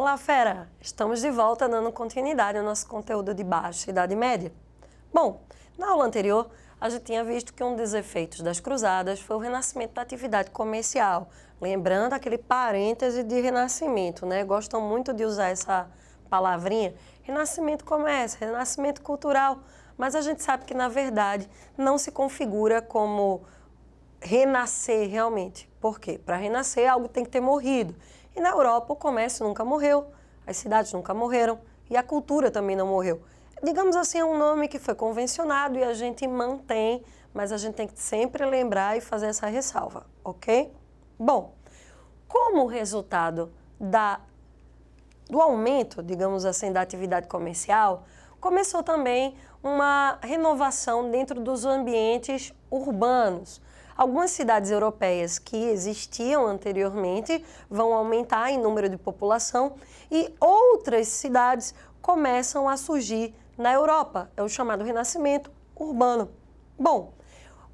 Fala, fera! Estamos de volta dando continuidade ao nosso conteúdo de Baixa Idade Média. Bom, na aula anterior, a gente tinha visto que um dos efeitos das cruzadas foi o renascimento da atividade comercial. Lembrando aquele parêntese de renascimento, né? Gostam muito de usar essa palavrinha. Renascimento comércio, renascimento cultural. Mas a gente sabe que, na verdade, não se configura como renascer realmente. Por quê? Para renascer, algo tem que ter morrido. E na Europa, o comércio nunca morreu, as cidades nunca morreram e a cultura também não morreu. Digamos assim, é um nome que foi convencionado e a gente mantém, mas a gente tem que sempre lembrar e fazer essa ressalva, ok? Bom, como resultado do aumento, digamos assim, da atividade comercial, começou também uma renovação dentro dos ambientes urbanos. Algumas cidades europeias que existiam anteriormente vão aumentar em número de população e outras cidades começam a surgir na Europa. É o chamado renascimento urbano. Bom,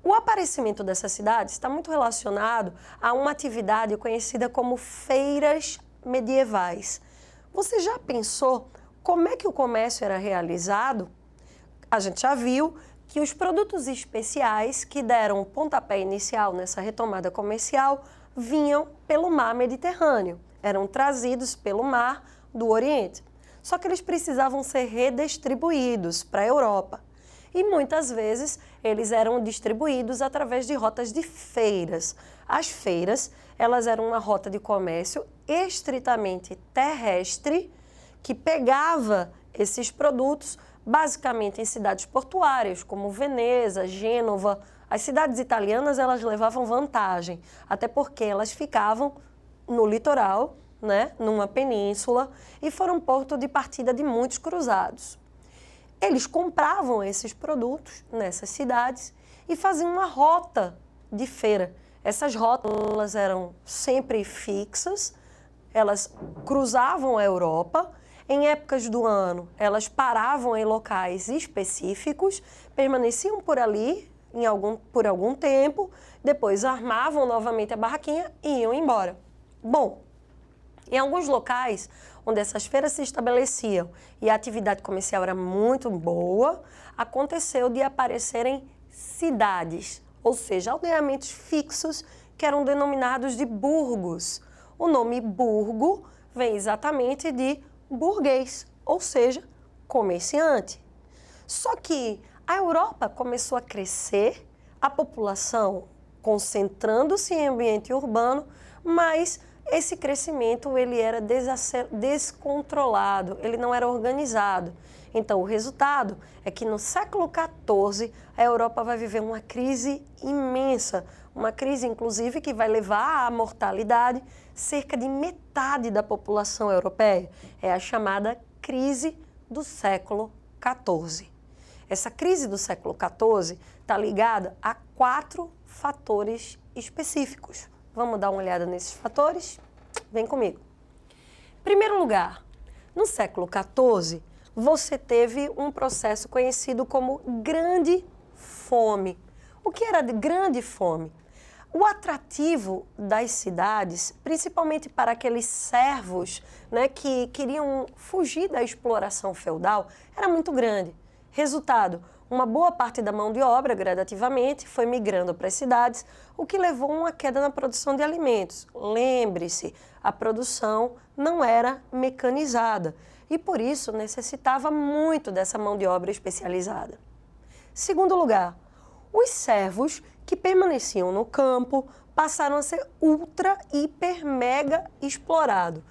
o aparecimento dessas cidades está muito relacionado a uma atividade conhecida como feiras medievais. Você já pensou como é que o comércio era realizado? A gente já viu que os produtos especiais que deram o pontapé inicial nessa retomada comercial vinham pelo mar Mediterrâneo, eram trazidos pelo mar do Oriente. Só que eles precisavam ser redistribuídos para a Europa. E muitas vezes eles eram distribuídos através de rotas de feiras. As feiras, elas eram uma rota de comércio estritamente terrestre que pegava esses produtos basicamente em cidades portuárias, como Veneza, Gênova. As cidades italianas, elas levavam vantagem, até porque elas ficavam no litoral, né, numa península, e foram ponto de partida de muitos cruzados. Eles compravam esses produtos nessas cidades e faziam uma rota de feira. Essas rotas, elas eram sempre fixas, elas cruzavam a Europa. Em épocas do ano, elas paravam em locais específicos, permaneciam por ali por algum tempo, depois armavam novamente a barraquinha e iam embora. Bom, em alguns locais onde essas feiras se estabeleciam e a atividade comercial era muito boa, aconteceu de aparecerem cidades, ou seja, aldeamentos fixos que eram denominados de burgos. O nome burgo vem exatamente de burguês, ou seja, comerciante. Só que a Europa começou a crescer, a população concentrando-se em ambiente urbano, mas esse crescimento ele era descontrolado, ele não era organizado. Então, o resultado é que no século XIV, a Europa vai viver uma crise imensa, uma crise, inclusive, que vai levar à mortalidade cerca de metade da população europeia. É a chamada crise do século XIV. Essa crise do século XIV está ligada a 4 fatores específicos. Vamos dar uma olhada nesses fatores? Vem comigo. Em primeiro lugar, no século XIV, você teve um processo conhecido como Grande Fome. O que era de Grande Fome? O atrativo das cidades, principalmente para aqueles servos, né, que queriam fugir da exploração feudal, era muito grande. Resultado, uma boa parte da mão de obra, gradativamente, foi migrando para as cidades, o que levou a uma queda na produção de alimentos. Lembre-se, a produção não era mecanizada e, por isso, necessitava muito dessa mão de obra especializada. Segundo lugar, os servos que permaneciam no campo passaram a ser ultra, hiper, mega explorados.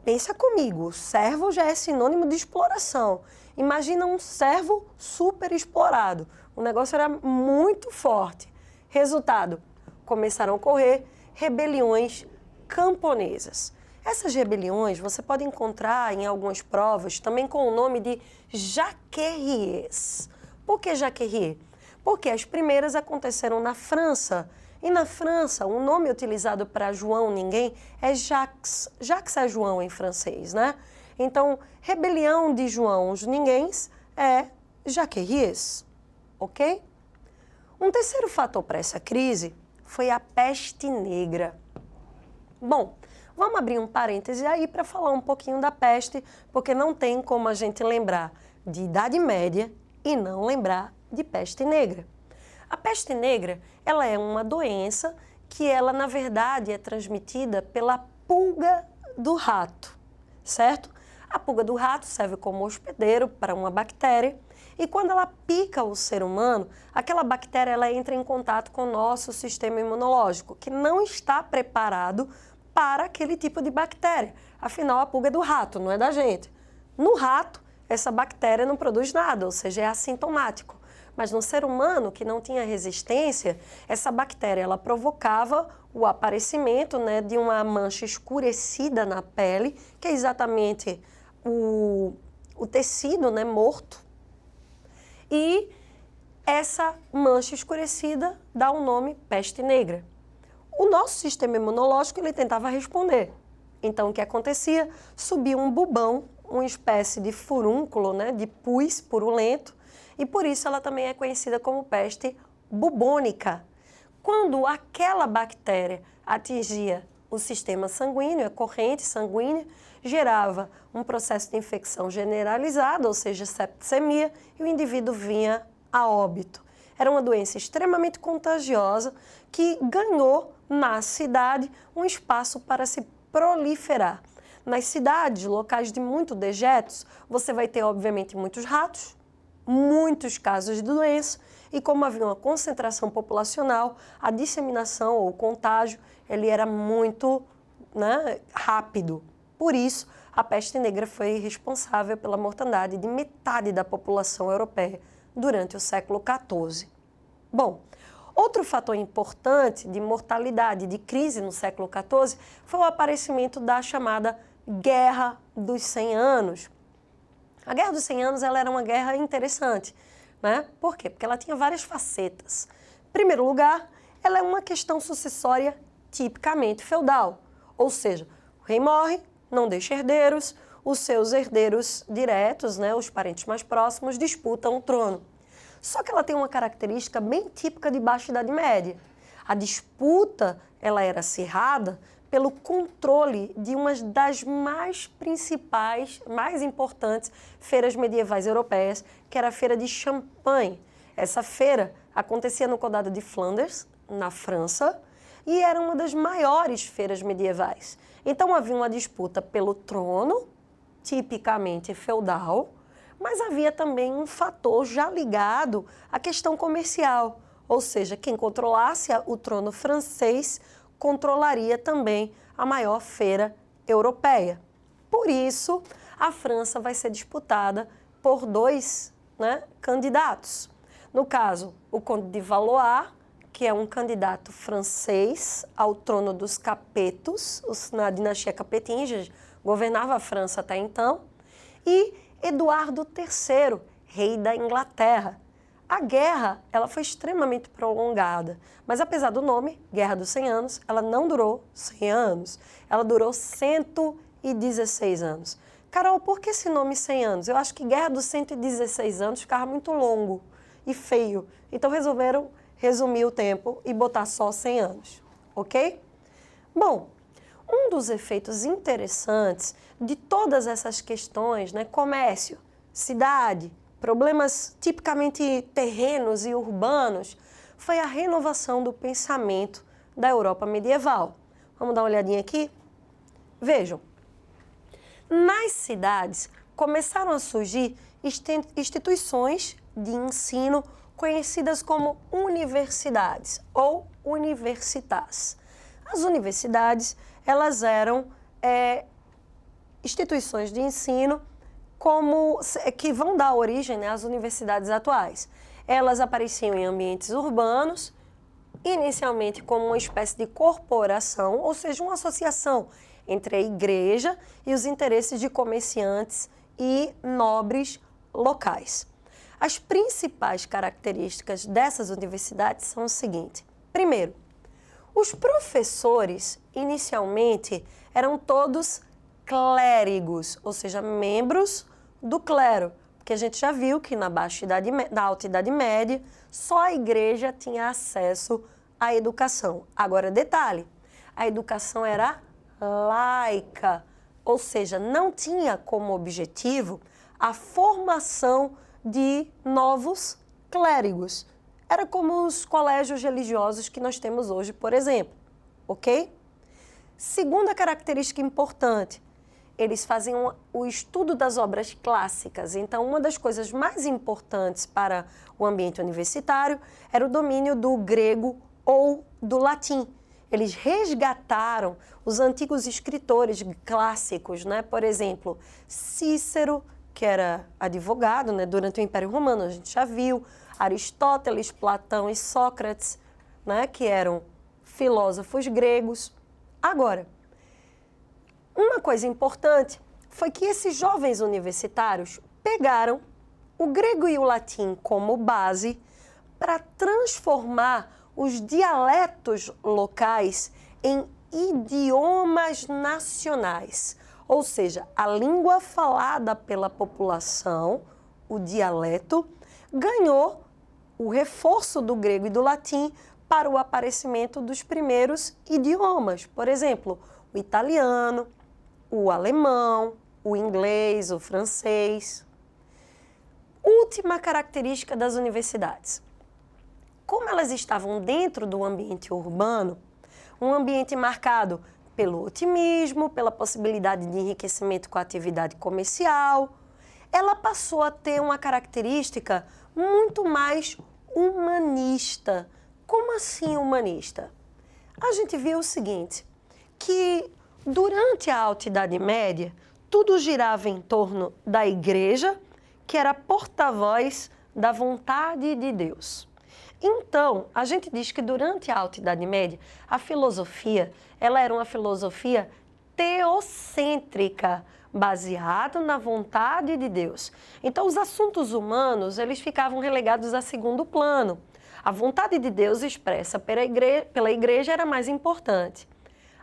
Pensa comigo, o servo já é sinônimo de exploração. Imagina um servo super explorado. O negócio era muito forte. Resultado, começaram a ocorrer rebeliões camponesas. Essas rebeliões você pode encontrar em algumas provas também com o nome de Jacqueries. Por que Jacqueries? Porque as primeiras aconteceram na França. E na França, o nome utilizado para João Ninguém é Jacques. Jacques é João em francês, né? Então, rebelião de João os Ninguéms é Jacqueries, ok? Um terceiro fator para essa crise foi a peste negra. Bom, Vamos abrir um parêntese aí para falar um pouquinho da peste, porque não tem como a gente lembrar de Idade Média e não lembrar de peste negra. A peste negra, ela é uma doença que ela, na verdade, é transmitida pela pulga do rato, certo? A pulga do rato serve como hospedeiro para uma bactéria e quando ela pica o ser humano, aquela bactéria ela entra em contato com o nosso sistema imunológico, que não está preparado para aquele tipo de bactéria. Afinal, a pulga é do rato, não é da gente. No rato, essa bactéria não produz nada, ou seja, é assintomático. Mas no ser humano que não tinha resistência, essa bactéria ela provocava o aparecimento, né, de uma mancha escurecida na pele, que é exatamente o tecido, né, morto. E essa mancha escurecida dá o nome peste negra. O nosso sistema imunológico ele tentava responder. Então o que acontecia? Subia um bubão, uma espécie de furúnculo, né, de pus purulento, e por isso ela também é conhecida como peste bubônica. Quando aquela bactéria atingia o sistema sanguíneo, a corrente sanguínea, gerava um processo de infecção generalizada, ou seja, septicemia, e o indivíduo vinha a óbito. Era uma doença extremamente contagiosa que ganhou na cidade um espaço para se proliferar. Nas cidades, locais de muito dejetos, você vai ter, obviamente, muitos ratos, muitos casos de doença, e como havia uma concentração populacional, a disseminação ou o contágio, ele era muito, né, rápido. Por isso, a peste negra foi responsável pela mortandade de metade da população europeia durante o século XIV. Bom, outro fator importante de mortalidade, de crise no século XIV, foi o aparecimento da chamada Guerra dos 100 Anos. A Guerra dos 100 Anos ela era uma guerra interessante, né? Por quê? Porque ela tinha várias facetas. Em primeiro lugar, ela é uma questão sucessória tipicamente feudal, ou seja, o rei morre, não deixa herdeiros, os seus herdeiros diretos, né, os parentes mais próximos, disputam o trono. Só que ela tem uma característica bem típica de Baixa Idade Média. A disputa ela era acirrada pelo controle de uma das mais principais, mais importantes feiras medievais europeias, que era a Feira de Champagne. Essa feira acontecia no Condado de Flanders, na França, e era uma das maiores feiras medievais. Então havia uma disputa pelo trono, tipicamente feudal, mas havia também um fator já ligado à questão comercial, ou seja, quem controlasse o trono francês controlaria também a maior feira europeia. Por isso, a França vai ser disputada por dois, né, candidatos. No caso, o Conde de Valois, que é um candidato francês ao trono dos Capetos, na dinastia capetinga, governava a França até então, e Eduardo III, rei da Inglaterra. A guerra ela foi extremamente prolongada, mas apesar do nome, Guerra dos 100 Anos, ela não durou 100 anos, ela durou 116 anos. Carol, por que esse nome 100 anos? Eu acho que Guerra dos 116 anos ficava muito longo e feio, então resolveram resumir o tempo e botar só 100 anos, ok? Bom, um dos efeitos interessantes de todas essas questões, né, comércio, cidade, problemas tipicamente terrenos e urbanos, foi a renovação do pensamento da Europa medieval. Vamos dar uma olhadinha aqui? Vejam, nas cidades começaram a surgir instituições de ensino conhecidas como universidades ou universitas. As universidades, elas eram instituições de ensino que vão dar origem, né, às universidades atuais. Elas apareciam em ambientes urbanos, inicialmente como uma espécie de corporação, ou seja, uma associação entre a igreja e os interesses de comerciantes e nobres locais. As principais características dessas universidades são o seguinte. Primeiro, os professores, inicialmente, eram todos clérigos, ou seja, membros do clero, porque a gente já viu que na Alta Idade Média, só a igreja tinha acesso à educação. Agora, detalhe, a educação era laica, ou seja, não tinha como objetivo a formação de novos clérigos. Era como os colégios religiosos que nós temos hoje, por exemplo, ok? Segunda característica importante, eles faziam o estudo das obras clássicas. Então, uma das coisas mais importantes para o ambiente universitário era o domínio do grego ou do latim. Eles resgataram os antigos escritores clássicos, né? Por exemplo, Cícero, que era advogado, né? Durante o Império Romano, a gente já viu, Aristóteles, Platão e Sócrates, né? Que eram filósofos gregos. Agora, uma coisa importante foi que esses jovens universitários pegaram o grego e o latim como base para transformar os dialetos locais em idiomas nacionais. Ou seja, a língua falada pela população, o dialeto, ganhou o reforço do grego e do latim para o aparecimento dos primeiros idiomas. Por exemplo, o italiano, o alemão, o inglês, o francês. Última característica das universidades. Como elas estavam dentro do ambiente urbano, um ambiente marcado pelo otimismo, pela possibilidade de enriquecimento com a atividade comercial, ela passou a ter uma característica muito mais humanista. Como assim humanista? A gente viu o seguinte, que durante a Alta Idade Média, tudo girava em torno da igreja, que era porta-voz da vontade de Deus. Então, a gente diz que durante a Alta Idade Média, a filosofia, ela era uma filosofia teocêntrica, baseada na vontade de Deus. Então, os assuntos humanos, eles ficavam relegados a segundo plano. A vontade de Deus expressa pela igreja era mais importante.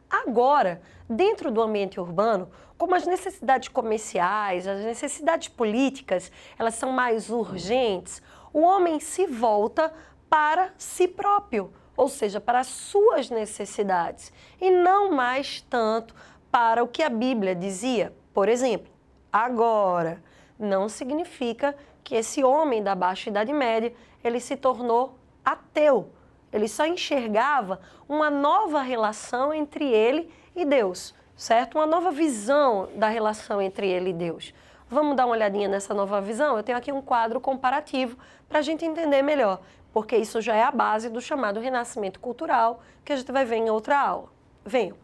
Agora, dentro do ambiente urbano, como as necessidades comerciais, as necessidades políticas, elas são mais urgentes, o homem se volta para si próprio, ou seja, para as suas necessidades, e não mais tanto para o que a Bíblia dizia. Por exemplo, agora, não significa que esse homem da Baixa Idade Média, ele se tornou ateu. Ele só enxergava uma nova relação entre ele e Deus, certo? Uma nova visão da relação entre ele e Deus. Vamos dar uma olhadinha nessa nova visão? Eu tenho aqui um quadro comparativo para a gente entender melhor, porque isso já é a base do chamado renascimento cultural, que a gente vai ver em outra aula. Venham.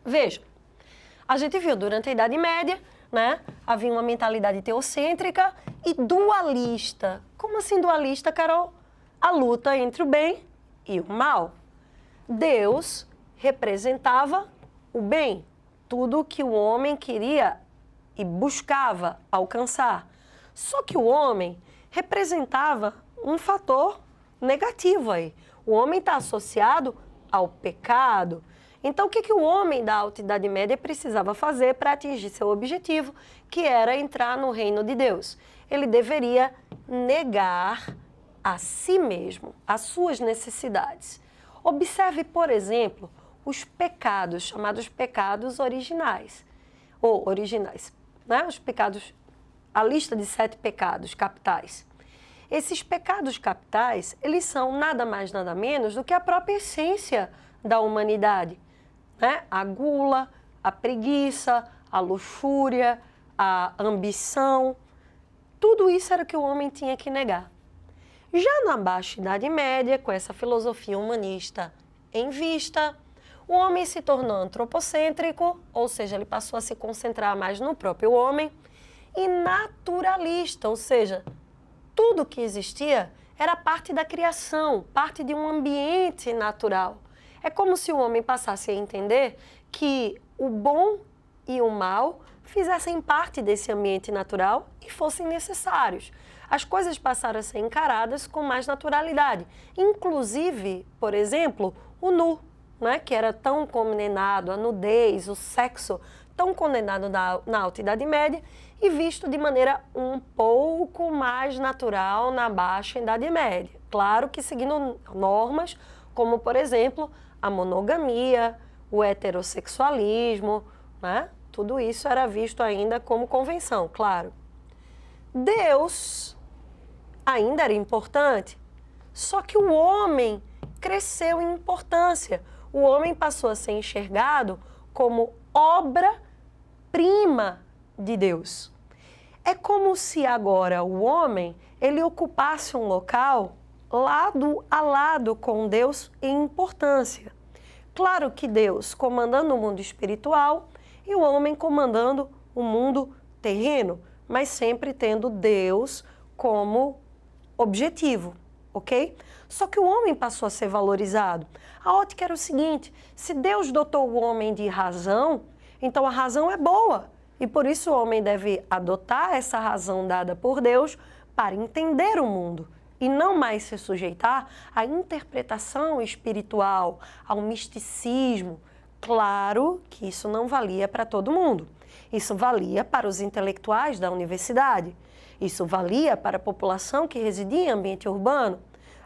Vejam, a gente viu durante a Idade Média, né? Havia uma mentalidade teocêntrica e dualista. Como assim dualista, Carol? A luta entre o bem e o mal. Deus representava o bem, tudo o que o homem queria e buscava alcançar. Só que o homem representava um fator negativo aí. O homem está associado ao pecado. Então, o que o homem da Alta Idade Média precisava fazer para atingir seu objetivo, que era entrar no reino de Deus? Ele deveria negar a si mesmo, as suas necessidades. Observe, por exemplo, os pecados, chamados pecados originais, ou originais, né? Os pecados, a lista de 7 pecados capitais. Esses pecados capitais, eles são nada mais, nada menos do que a própria essência da humanidade, né? A gula, a preguiça, a luxúria, a ambição, tudo isso era o que o homem tinha que negar. Já na Baixa Idade Média, com essa filosofia humanista em vista, o homem se tornou antropocêntrico, ou seja, ele passou a se concentrar mais no próprio homem, e naturalista, ou seja, tudo que existia era parte da criação, parte de um ambiente natural. É como se o homem passasse a entender que o bom e o mal fizessem parte desse ambiente natural e fossem necessários. As coisas passaram a ser encaradas com mais naturalidade. Inclusive, por exemplo, o nu, né, que era tão condenado, a nudez, o sexo, tão condenado na Alta Idade Média e visto de maneira um pouco mais natural na Baixa Idade Média. Claro que seguindo normas como, por exemplo, a monogamia, o heterossexualismo, né? Tudo isso era visto ainda como convenção, claro. Deus ainda era importante, só que o homem cresceu em importância. O homem passou a ser enxergado como obra-prima de Deus. É como se agora o homem ele ocupasse um local lado a lado com Deus em importância. Claro que Deus comandando o mundo espiritual e o homem comandando o mundo terreno, mas sempre tendo Deus como objetivo, ok? Só que o homem passou a ser valorizado. A ótica era o seguinte: se Deus dotou o homem de razão, então a razão é boa. E por isso o homem deve adotar essa razão dada por Deus para entender o mundo e não mais se sujeitar à interpretação espiritual, ao misticismo. Claro que isso não valia para todo mundo. Isso valia para os intelectuais da universidade. Isso valia para a população que residia em ambiente urbano.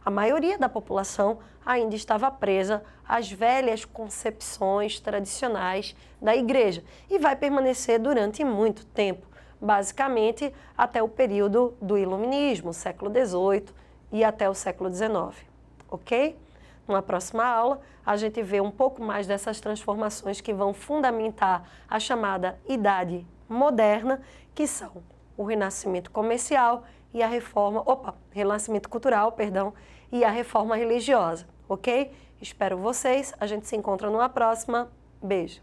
A maioria da população ainda estava presa às velhas concepções tradicionais da igreja e vai permanecer durante muito tempo, basicamente até o período do Iluminismo, século XVIII e até o século XIX, ok? Numa próxima aula, a gente vê um pouco mais dessas transformações que vão fundamentar a chamada Idade Moderna, que são o renascimento comercial e a renascimento cultural, perdão, e a reforma religiosa, ok? Espero vocês, a gente se encontra numa próxima. Beijo!